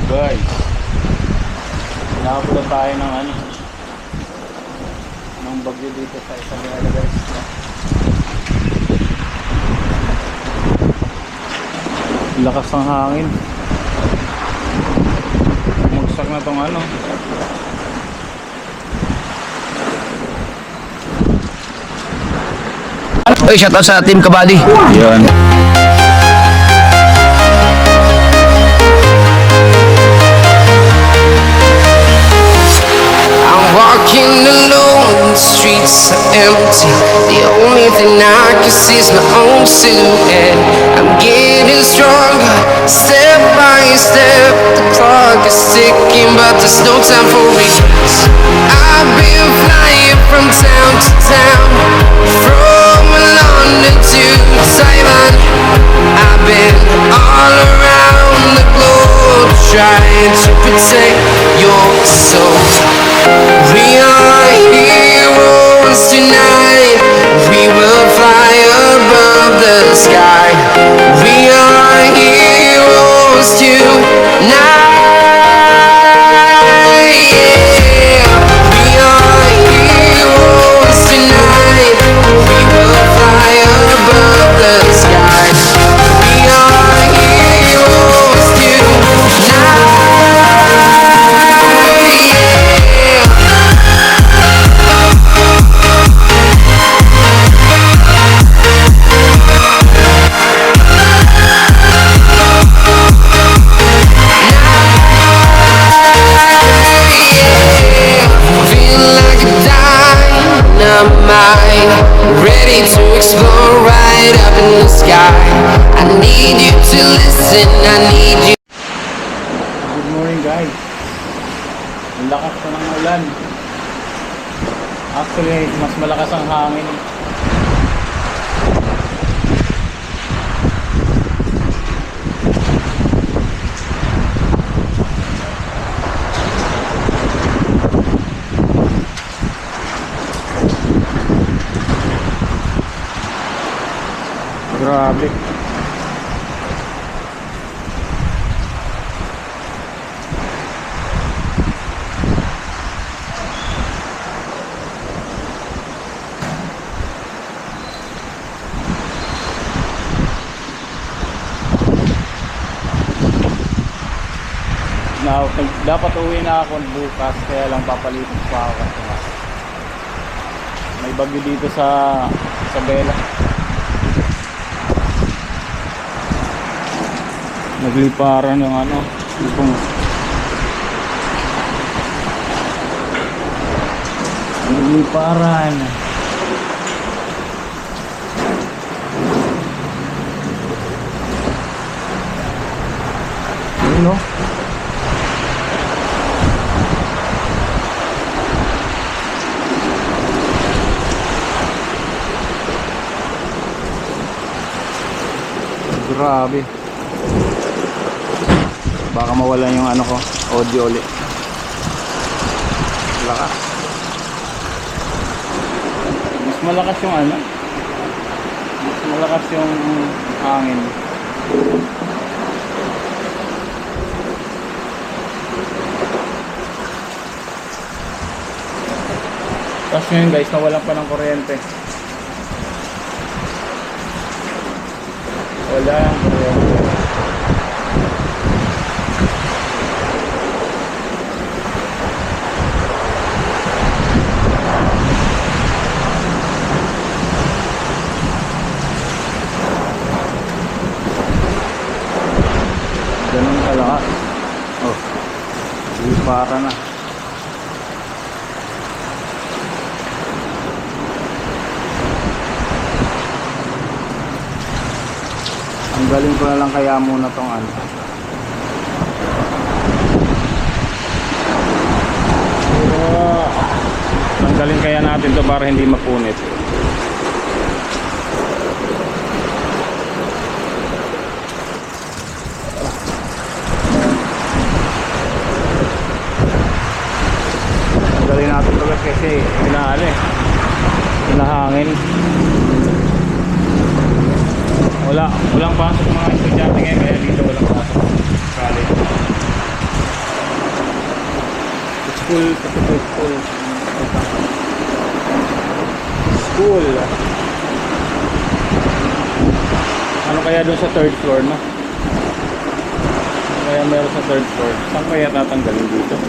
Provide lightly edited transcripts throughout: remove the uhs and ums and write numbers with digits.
Guys, nakapunta tayo ng ng bagyo dito sa Isabela guys. Lakas ng hangin. Bumagsak na tong Oy, shoutout sa Team Kabady. Yun. I'm walking alone, the streets are empty. The only thing I can see is my own silhouette. I'm getting stronger, step by step. The clock is ticking, but there's no time for regrets. I've been flying from town to town, from London to Taiwan. I've been all around the globe, trying to protect your soul. We are heroes tonight. We will fly above the sky. We are heroes tonight. Yeah. We are heroes tonight. We will fly above the sky. We are heroes tonight. Ready to explore right up in the sky. I need you to listen, I need you. Good morning guys. Ang lakas pa ng ulan. Actually, mas malakas ang hangin. Grabe. Now, dapat uwi na ako bukas, kaya lang papalitin pa ako kasi may bagyo dito sa Isabela. Nagliparan ng itong nagliparan. Ano? Grabe. Baka mawalan yung audio ulit. Lakas. Mas malakas yung mas malakas yung hangin. Tapos ngayon guys, nawalan pa ng kuryente. Wala ang kuryente. Ganun kalakas. Oh, para na. Ang galing ko na lang kaya muna tong tanggalin kaya natin to para hindi mapunit. Tanggalin natin to kasi hinahangin. Walang pasok mga estudyante ngayon, kaya dito walang pasok. College. School, Pacific School. School. Ano kaya doon sa third floor, no? Ano kaya meron sa third floor? Saan kaya tatanggalin dito?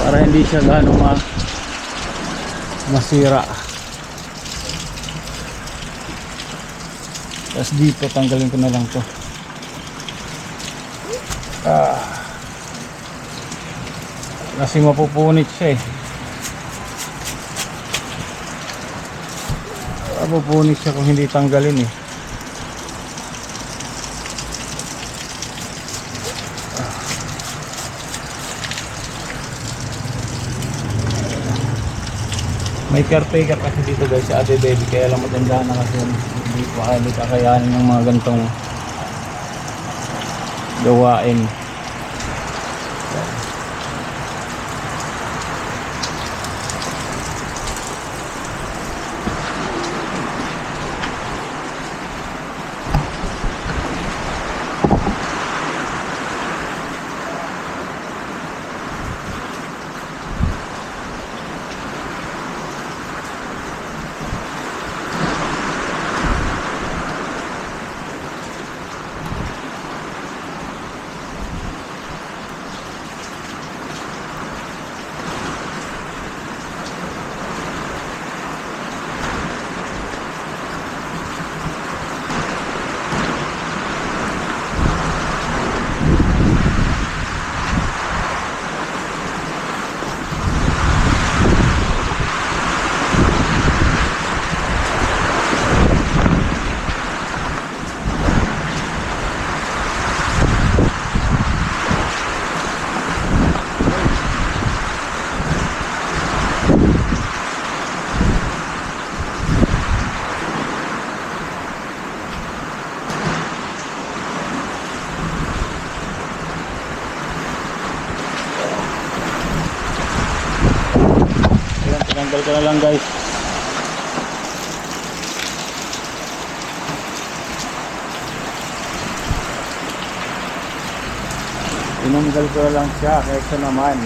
Para hindi siya gano'ng masira. Tapos dito tanggalin ko na lang to. Kasi mapupunit siya eh. Mapupunit siya kung hindi tanggalin eh. May caretaker kasi dito guys sa Ate Baby, kaya lang matanda na kasi hindi kakayanin ng mga gantong gawain. Tinanggal ko na lang guys. Tinanggal ko na lang siya kaysa naman.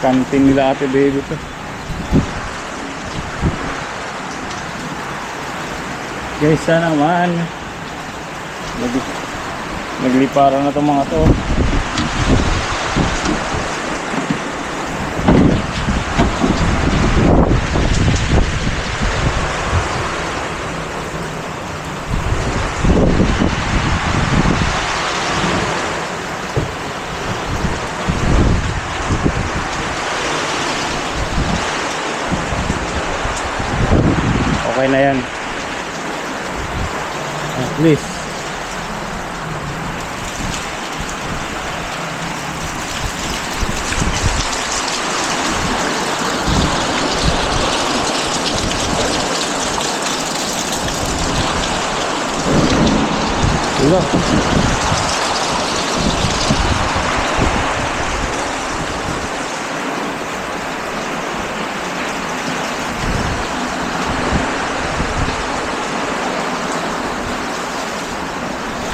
Kantin nila Ate Baby to. Kaysa naman. Nagliparan na itong mga to. Okay na yan. At least diba?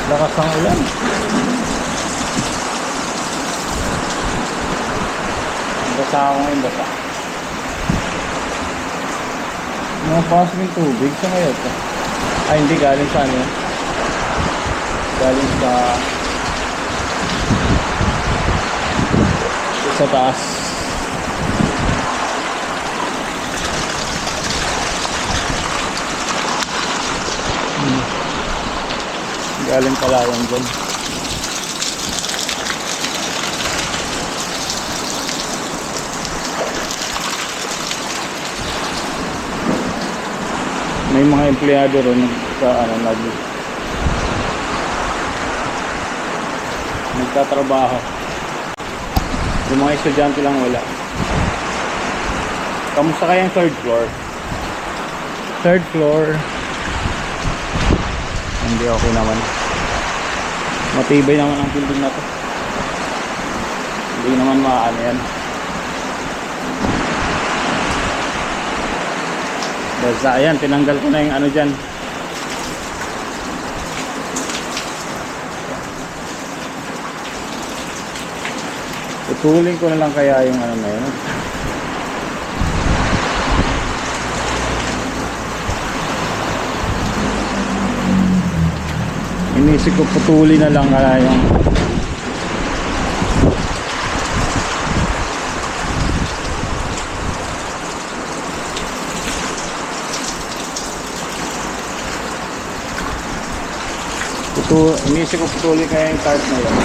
Lakas ang ulan. Basa ako ngayon, basa. Mga pasok yung tubig sa ngayon to. Ay hindi, galing sa ano yan. Galing sa taas. Galing pala yan dyan. May mga empleyado ron nagtatrabaho. Yung mga estudyante lang wala. Kamusta kaya yung third floor? Third floor. Hindi, okay naman. Matibay naman ang building na to. Hindi naman maano yan. Basta ayan, tinanggal ko na yung ano dyan. Putulin ko na lang kaya yung ano na yun. Inisip ko putulin na lang kaya yung inisip ko putulin kaya yung tarp na yun.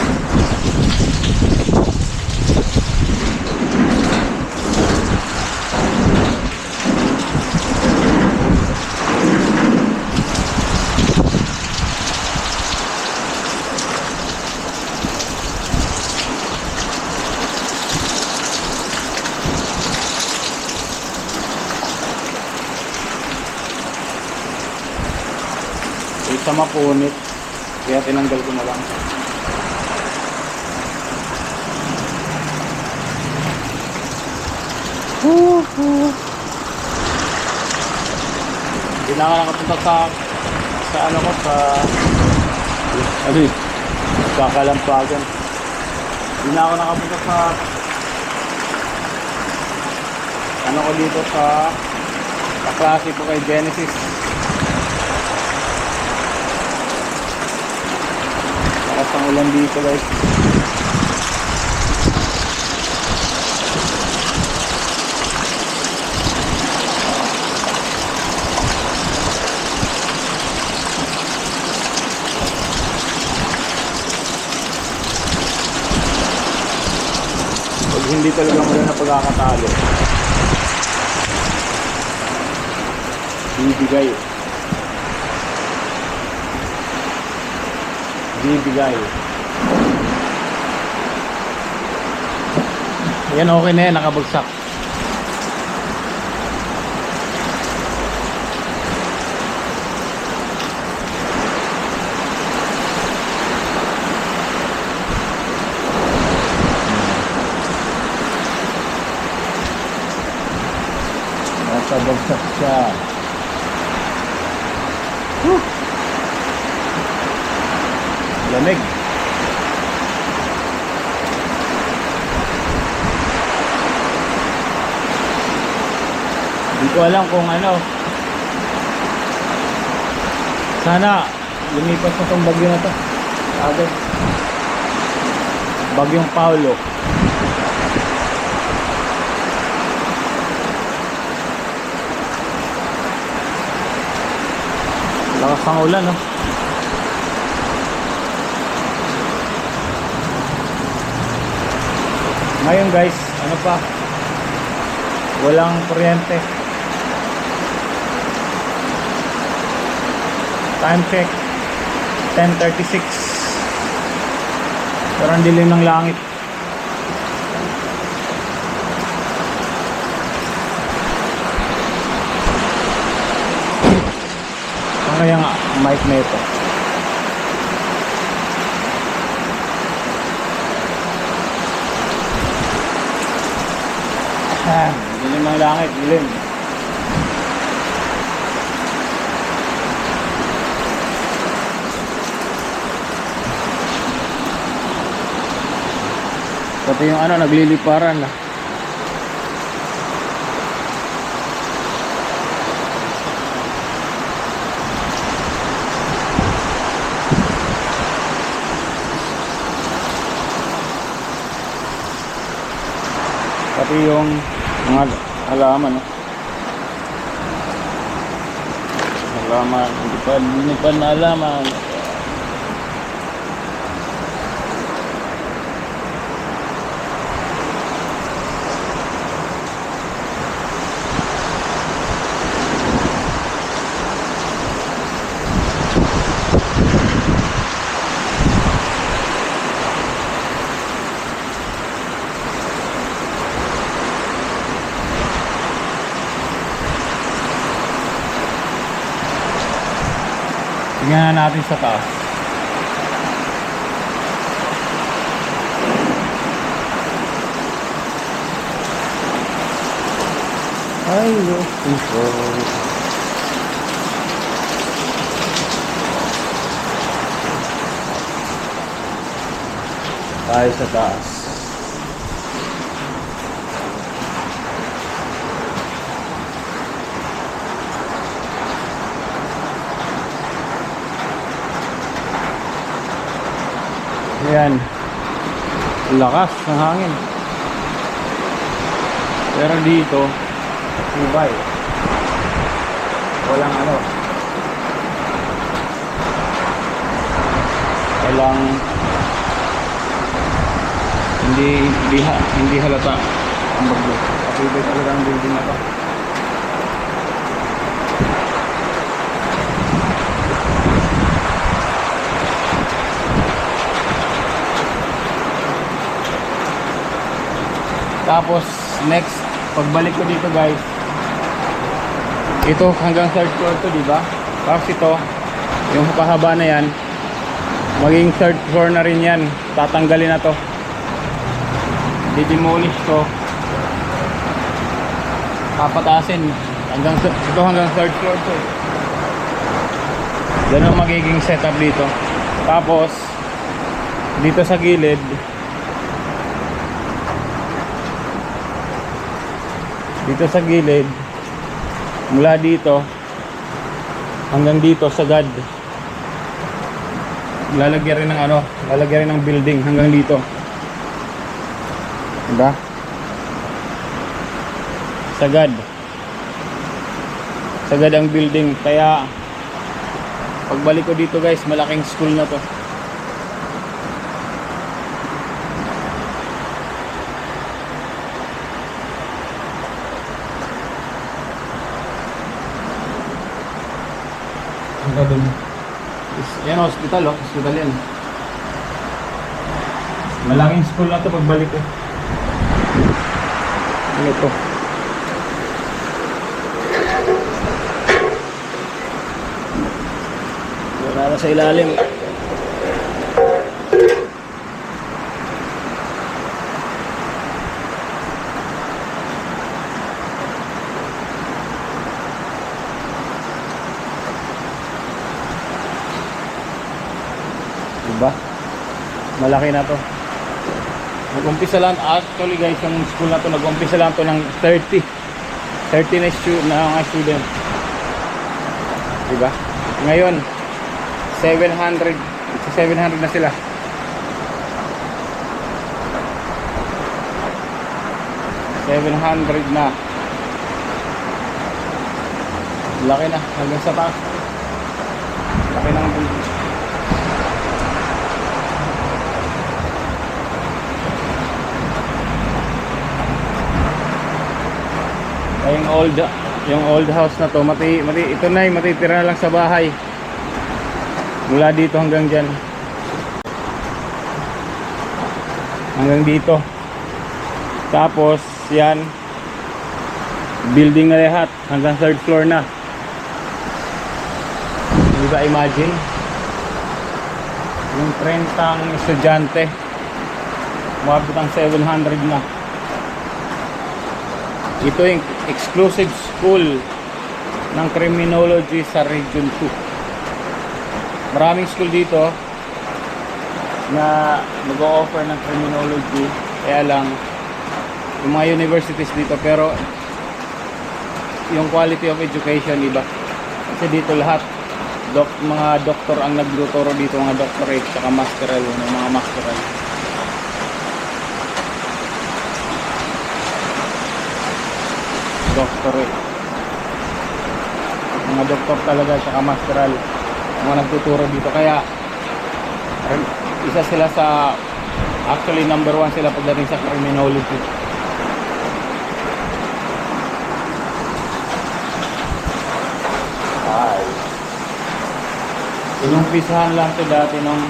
Isa mapunit kaya tinanggal ko na lang. Hindi na ako nakapunta sa ano ko sa Kalampagan. Hindi na ako nakapunta sa ano ko dito sa klase ko kay Genesis. Ang ulan dito guys. Pag hindi talaga muna na pagkakatalo, bibigay. Yan, okay na yan, nakabagsak. Nakabagsak siya. Lamig. Hindi ko alam kung ano. Sana lumipas na tong bagyo na to agad. Bagyong Paulo. Lakas ng ulan, no? Ngayon guys, ano pa? Walang kuryente. Time check 10:36. Pero ang dilim ng langit. Ano kaya nga ang mic na ito? Dilim ng langit, dilim. Pati yung ano, nagliliparan na. Ito yung mga halaman, no? Halaman, hindi pa na halaman. Tingnan natin sa taas. Ay, look puso. Tayo sa taas. Ayan, lakas ng hangin, pero dito tibay, walang hindi halata ang bagyo. Patibay talaga ang building na to. Tapos next, pagbalik ko dito guys, ito hanggang third floor to, di ba? Tapos ito, yung pahaba na yan, maging third floor na rin yan. Tatanggalin na to, didemolish to, papatasin hanggang third floor to. Yan ang magiging setup dito. Tapos dito sa gilid, mula dito hanggang dito sagad, lalagyan rin ng building hanggang dito, diba? Sagad ang building. Kaya pagbalik ko dito guys, malaking school na to. Yan, hospital, hospital yan. Malaking school na to pagbalik ko. Ano to? Wala na sa ilalim. Diba? Malaki na to. Nag-umpisa lang, actually guys, yung school na to, nag-umpisa lang to ng 30 na mga student. Diba? Ngayon 700 na sila. na. Laki na, hanggang sa taas. Laki ng building. Yung old house na to, ito na yung matitira na lang sa bahay. Mula dito hanggang dyan. Hanggang dito. Tapos yan, building na lahat hanggang third floor na. Hindi ba imagine? Yung 30 estudyante, umabot ang 700 na. Ito yung exclusive school ng criminology sa Region 2. Maraming school dito na nag-o-offer ng criminology, kaya lang yung mga universities dito, pero yung quality of education iba. Kasi dito lahat mga doktor ang nagtuturo dito, mga doctorate saka masteral, mga masteral. doctorate. Mga doktor talaga saka masteral mga nagtuturo dito, kaya isa sila sa, actually number 1 sila pagdating sa criminology. Ay, inumpisahan lang to dati nung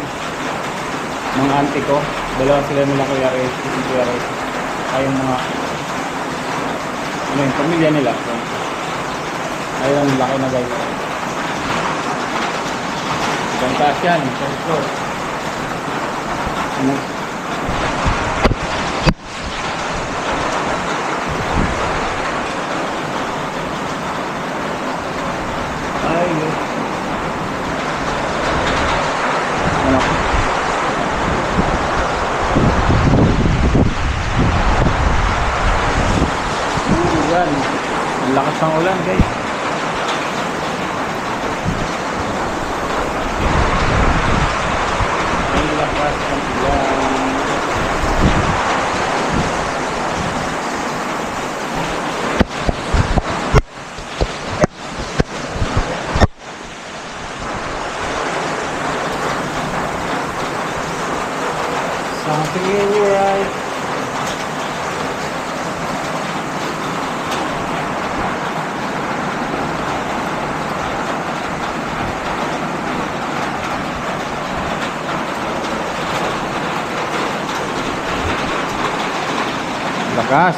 mga auntie ko, dalawa sila nila, Kuya Reyes, Kuya Reyes, ay yung mga ano yung pamilya nila. So, ayun, laki na guys. Gantas yan, first floor. Ano? Ay, yes. Ano? Yan. Ang lakas ng ulan guys. Ang lakas ng ulan. Something in your eyes. Lakas.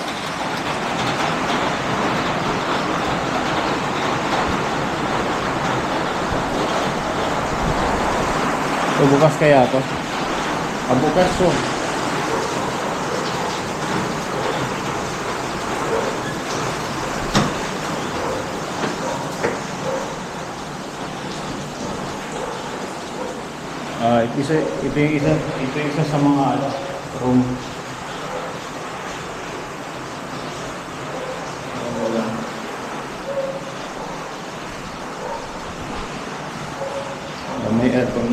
So, bukas kaya to? Bukas to. Ito yung isa sa mga room. May aircon.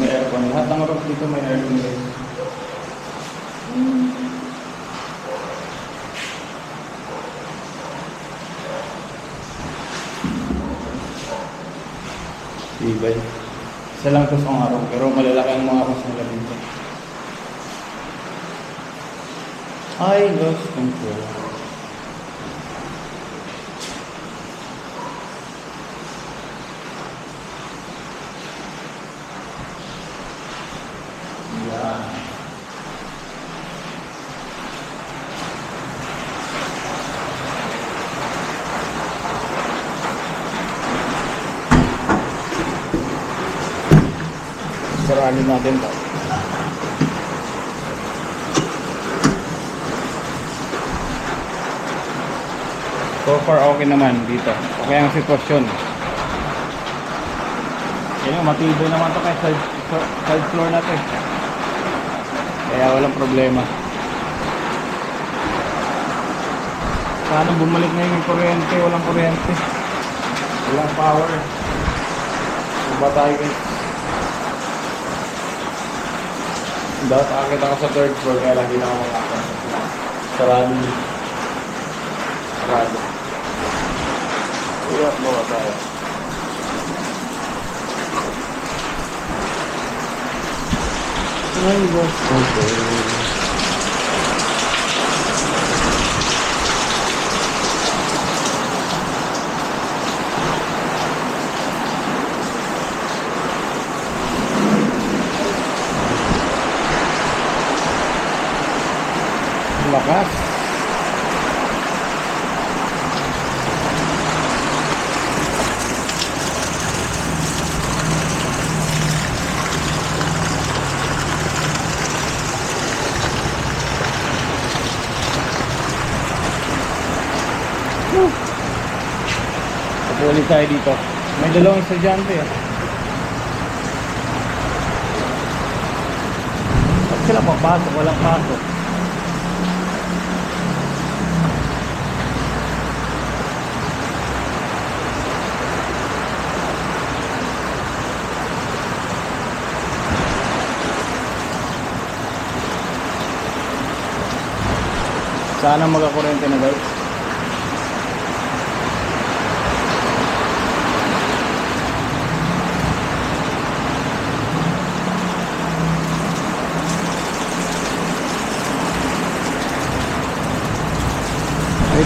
Lahat ng room dito may aircon guys. Ibay. Isa lang ito sa araw, pero malalaki ang mga arrows nila dito. Ay, lost control. Yeah. Sarali natin to. So far okay naman dito. Okay ang sitwasyon. Yan, matibay naman to kay side floor natin. Kaya walang problema. Sana bumalik na yung kuryente. Walang kuryente. Walang power. Diba tayo guys? Dapat akit ako sa third floor kaya lagi na ako makakita. Sarado. Kaya bawa tayo. Ay, boss. Okay. Lakas. Ulit tayo dito. May dalawang estudyante ah. Pag sila papasok, walang pasok. Sana magkakuryente na guys.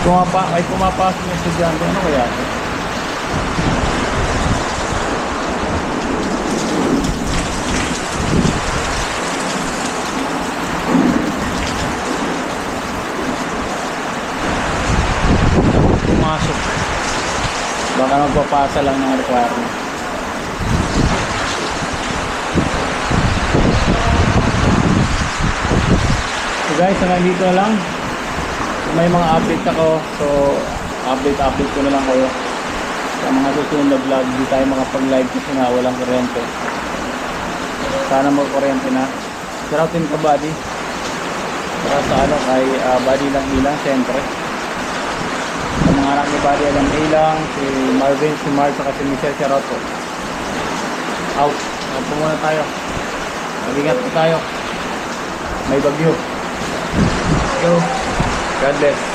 May pumapasok ng estudyante. Ano kaya? Pumasok. Baka magpapasa lang ng requirement. So guys, hanggang dito na lang. May mga update ako. So, update ko na lang kayo. Sa mga susunod na vlog, hindi tayo makapag-live kasi nga walang kuryente. Sana mag-kuryente na. Shoutin ka, buddy. Para sa ano, kay buddy lang ilang, siyempre. Sa mga anak ni buddy lang ilang, si Marvin, si Mark, saka si Michelle, shoutout po. Out. Out po muna tayo. Mag-ingat po tayo. May bagyo. Go. God bless.